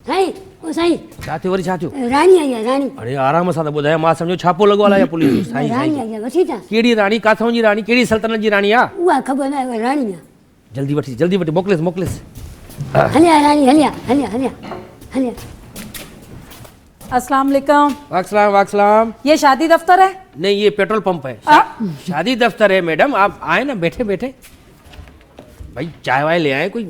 साईं ओ साईं छा थियो वरी छा थियो? रानी आई आहे रानी अरे आराम सां त ॿुधायो, मां सम्झो छापो लॻो या पुलिस जो। साईं रानी साईं आई आहे वठी था कहिड़ी राणी, काथां जी राणी, कहिड़ी सल्तनत जी राणी आहे? उहा ख़बर न आहे उहा रानी आहे। जल्दी वठी मोकिलिस मोकिलिस। हलिया रानी हलिया हलिया हलिया हलिया। अस्सलाम वालेकुम। वाकसलाम। ये शादी दफ्तर है? नहीं, ये पेट्रोल पंप है। शादी दफ्तर है मैडम, आप आए ना, बैठे बैठे। भाई चाय वाय ले आए, कोई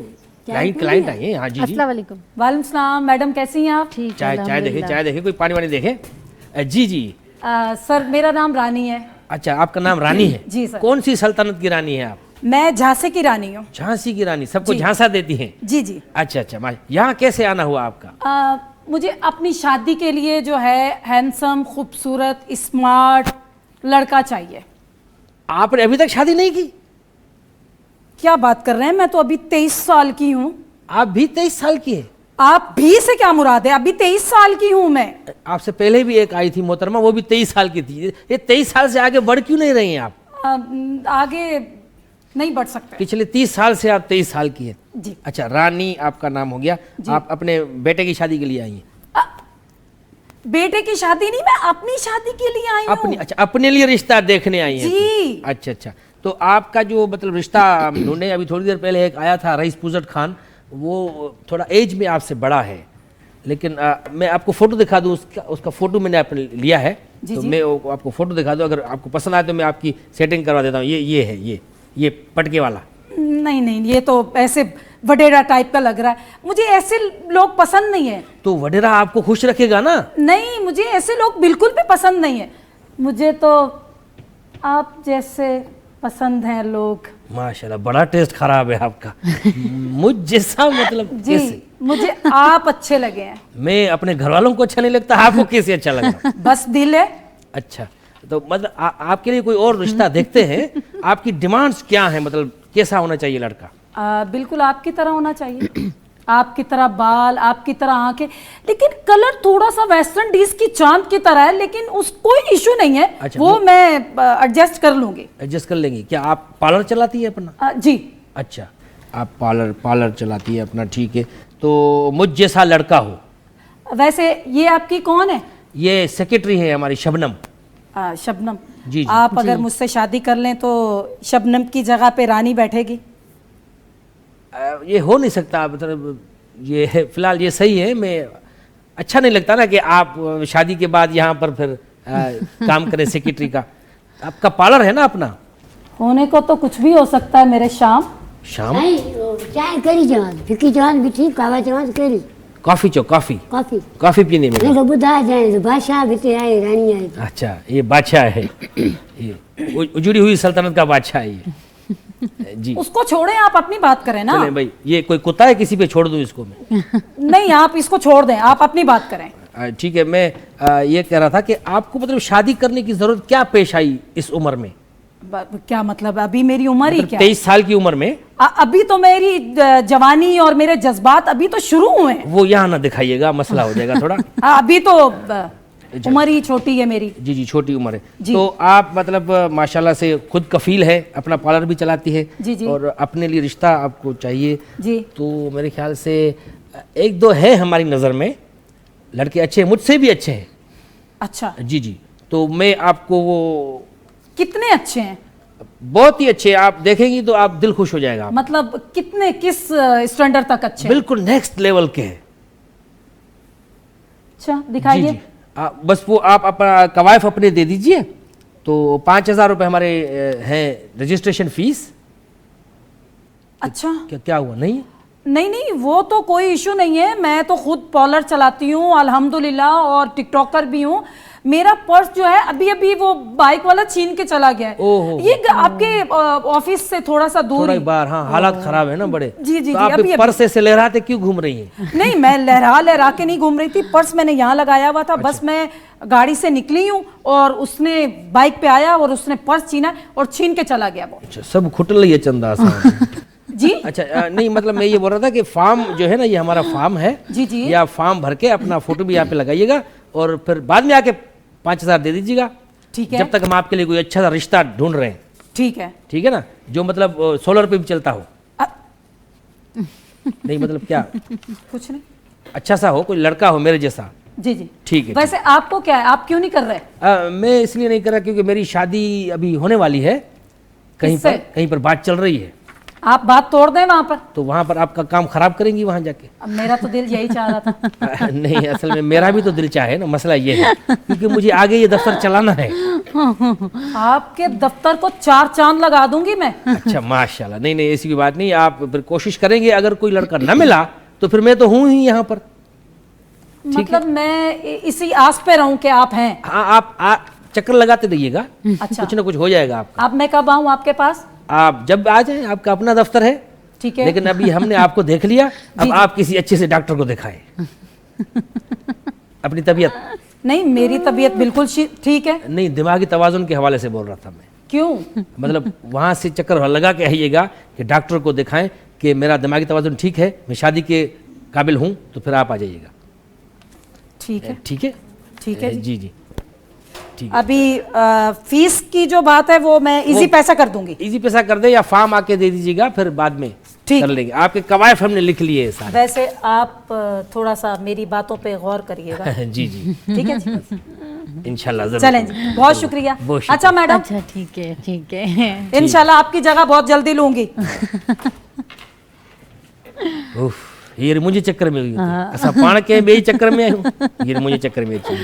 क्लाइंट आए हैं। हाँ जी जी। अस्सलाम वालेकुम। वालेकुम सलाम। मैडम कैसी हैं आप? ठीक चाय देखे, कोई पानी वानी देखे। जी जी। सर मेरा नाम रानी है। अच्छा, आपका नाम रानी है? जी सर। कौन सी सल्तनत की रानी है आप? मैं झांसी की रानी हूँ। झांसी की रानी, सबको जी। झांसा देती हैं? जी जी। अच्छा, यहाँ कैसे आना हुआ आपका? मुझे अपनी शादी के लिए जो है हैंडसम, खूबसूरत, स्मार्ट लड़का चाहिए। आपने अभी तक शादी नहीं की? क्या बात कर रहे हैं, मैं तो अभी 23 साल की हूँ। आप भी 23 साल की है? आप भी से क्या मुराद है, अभी 23 साल की हूँ मैं। आपसे पहले भी एक आई थी मोहतरमा, वो भी 23 साल की थी। ये 23 साल से आगे बढ़ क्यों नहीं रही हैं आप? आगे नहीं बढ़ सकते। पिछले 30 साल से आप 23 साल की है। जी। अच्छा, रानी आपका नाम हो गया। आप अपने बेटे की शादी के लिए आई हैं? बेटे की शादी नहीं, मैं अपनी शादी के लिए आई हूँ। अच्छा, अपने लिए रिश्ता देखने आई हैं? जी। अच्छा, तो आपका जो मतलब रिश्ता ढूंढे, अभी थोड़ी देर पहले एक आया था रईस पुजट खान, वो थोड़ा एज में आपसे बड़ा है, लेकिन मैं आपको फोटो दिखा दूं, उसका फोटो मैंने आपने लिया है। तो मैं आपको फोटो दिखा दूं, अगर आपको पसंद आए तो मैं आपकी सेटिंग करवा देता हूँ। ये है ये पटके वाला। नहीं, ये तो ऐसे वडेरा टाइप का लग रहा है, मुझे ऐसे लोग पसंद नहीं है। तो वडेरा आपको खुश रखेगा ना? नहीं, मुझे ऐसे लोग बिल्कुल भी पसंद नहीं है। मुझे तो आप जैसे पसंद हैं लोग। माशाल्लाह, बड़ा टेस्ट खराब है आपका। मुझ जैसा मतलब जी कैसे? मुझे आप अच्छे लगे हैं। मैं अपने घर वालों को अच्छा नहीं लगता, आपको कैसे अच्छा लगा? बस दिल है। अच्छा, तो मतलब आपके लिए कोई और रिश्ता देखते हैं। आपकी डिमांड्स क्या है, मतलब कैसा होना चाहिए लड़का? बिल्कुल आपकी तरह होना चाहिए। आपकी तरह बाल, आपकी तरह आंखें, लेकिन कलर थोड़ा सा वेस्टर्न डिश की चांद की तरह है, लेकिन उस कोई इशू नहीं है। अच्छा, वो मैं एडजस्ट कर लूंगी। एडजस्ट कर लेंगी? क्या आप पार्लर चलाती है अपना? जी। अच्छा, आप पार्लर चलाती है अपना, ठीक है। तो मुझ जैसा लड़का हो। वैसे ये आपकी कौन है? ये सेक्रेटरी है हमारी, शबनम। शबनम जी। आप अगर मुझसे शादी कर लें तो शबनम की जगह पे रानी बैठेगी? ये हो नहीं सकता, मतलब ये फिलहाल ये सही है। मैं अच्छा नहीं लगता ना कि आप शादी के बाद यहाँ पर फिर काम करें सेक्रेटरी का। आपका पार्लर है ना अपना? होने को तो कुछ भी हो सकता है मेरे शाम। साईं चाय करी जवान फिकी जवान भी ठीक कावा जवान करी कॉफी चो कॉफी पीने में। नहीं तो बुधा जाए तो बादशाह भी आए, रानी आई। अच्छा, ये बादशाह है, ये उजड़ी हुई सल्तनत का बादशाह है ये। जी। उसको छोड़े, आप अपनी बात करें ना। चलें भाई, ये कोई कुत्ता है, किसी पे छोड़ दूं इसको मैं? नहीं, आप इसको छोड़ दें, आप अपनी बात करें। ठीक है, मैं ये कह रहा था कि आपको मतलब शादी करने की जरूरत क्या पेश आई इस उम्र में? क्या मतलब, अभी मेरी उम्र ही क्या? 23 साल की उम्र में? अभी तो मेरी जवानी और मेरे जज्बात अभी तो शुरू हुए हैं। वो यहाँ ना दिखाइएगा, मसला हो जाएगा थोड़ा। अभी तो उम्र ही छोटी है मेरी। जी, छोटी उम्र है। तो आप मतलब माशाल्लाह से खुद कफील है, अपना पार्लर भी चलाती है। जी। और अपने लिए रिश्ता आपको चाहिए। जी। तो मेरे ख्याल से एक दो है हमारी नज़र में, लड़के अच्छे हैं, मुझसे भी अच्छे हैं। अच्छा। जी। तो मैं आपको वो। कितने अच्छे हैं? बहुत ही अच्छे, आप देखेंगी तो आप दिल खुश हो जाएगा। मतलब कितने, किस स्टैंडर्ड तक अच्छे? बिल्कुल नेक्स्ट लेवल के हैं। अच्छा, दिखाइए। जी। बस वो आप अपना कवायफ अपने दे दीजिए, तो 5,000 रुपये हमारे हैं रजिस्ट्रेशन फीस। अच्छा, क्या हुआ? नहीं, वो तो कोई इशू नहीं है। मैं तो खुद पार्लर चलाती हूँ अल्हम्दुलिल्लाह, और टिकटॉकर भी हूँ। मेरा पर्स जो है अभी वो बाइक वाला छीन के चला गया है। ये आपके ऑफिस से थोड़ा सा दूर ही। बार। हाँ, हालात खराब है ना बड़े। जी। तो आप पर्स से लहराते क्यों घूम रही हैं? नहीं, मैं लहरा के नहीं घूम रही थी। पर्स मैंने यहाँ लगाया हुआ था। अच्छा। बस मैं गाड़ी से निकली हूँ और उसने बाइक पे आया और उसने पर्स छीना और छीन के चला गया वो। अच्छा, सब खुटल रही है चंदा जी। अच्छा, नहीं मतलब मैं ये बोल रहा था कि फार्म जो है ना, ये हमारा फार्म है। जी। या फार्म भर के अपना फोटो भी यहाँ पे लगाइएगा, और फिर बाद में आके 5,000 दे दीजिएगा। ठीक है। जब तक हम आपके लिए कोई अच्छा सा रिश्ता ढूंढ रहे हैं। ठीक है ना, जो मतलब सोलर पे भी चलता हो। नहीं मतलब क्या? कुछ नहीं। अच्छा सा हो, कोई लड़का हो मेरे जैसा। जी जी ठीक है। वैसे आपको क्या है, आप क्यों नहीं कर रहे? मैं इसलिए नहीं कर रहा क्योंकि मेरी शादी अभी होने वाली है, किससे? कहीं पर बात चल रही है, आप बात तोड़ दें वहां पर। तो वहां पर आपका काम खराब करेंगी वहां जाके। अब मेरा तो दिल यही चाह रहा था। नहीं, असल में मेरा भी तो दिल चाहे ना, मसला ये है क्योंकि मुझे आगे ये दफ्तर चलाना है। आपके दफ्तर को 4 चांद लगा दूंगी मैं। अच्छा माशाल्लाह, नहीं नहीं ऐसी कोई बात नहीं, आप फिर कोशिश करेंगे, अगर कोई लड़का न मिला तो फिर मैं तो हूँ ही यहाँ पर। मतलब मैं इसी आस पे रहूं कि आप हैं। हाँ, आप चक्कर लगाते रहिएगा, अच्छा। कुछ ना कुछ हो जाएगा आपका। अब मैं कब आऊं आपके पास? आप जब आ जाए, आपका अपना दफ्तर है। ठीक है। लेकिन अभी हमने आपको देख लिया, अब आप किसी अच्छे से डॉक्टर को दिखाएं। अपनी तबीयत नहीं, मेरी तबीयत बिल्कुल ठीक है। नहीं, दिमागी तवाजुन के हवाले से बोल रहा था मैं। क्यों? मतलब वहां से चक्कर लगा के आइएगा कि डॉक्टर को दिखाएं कि मेरा दिमागी तवाजुन ठीक है, मैं शादी के काबिल हूं, तो फिर आप आ जाइएगा। ठीक है। ठीक है, ठीक है जी जी ठीक है। अभी फीस की जो बात है वो मैं इजी पैसा कर दूंगी। इजी पैसा कर दे या फॉर्म आके दे दीजिएगा, फिर बाद में ठीक। कर लेंगे। आपके कवायद हमने लिख लिए हैं सारे। वैसे आप थोड़ा सा मेरी बातों पे गौर करिएगा। जी जी ठीक है जी। इंशाल्लाह जरूर। चलें जी, बहुत शुक्रिया। बहुत शुक्रिया। अच्छा मैडम, अच्छा ठीक है ठीक है। इंशाल्लाह आपकी जगह बहुत जल्दी लूंगी। उफ, ये मुझे चक्कर में हुई, ऐसा पाण के बे चक्कर में आयो, ये मुझे चक्कर में थी।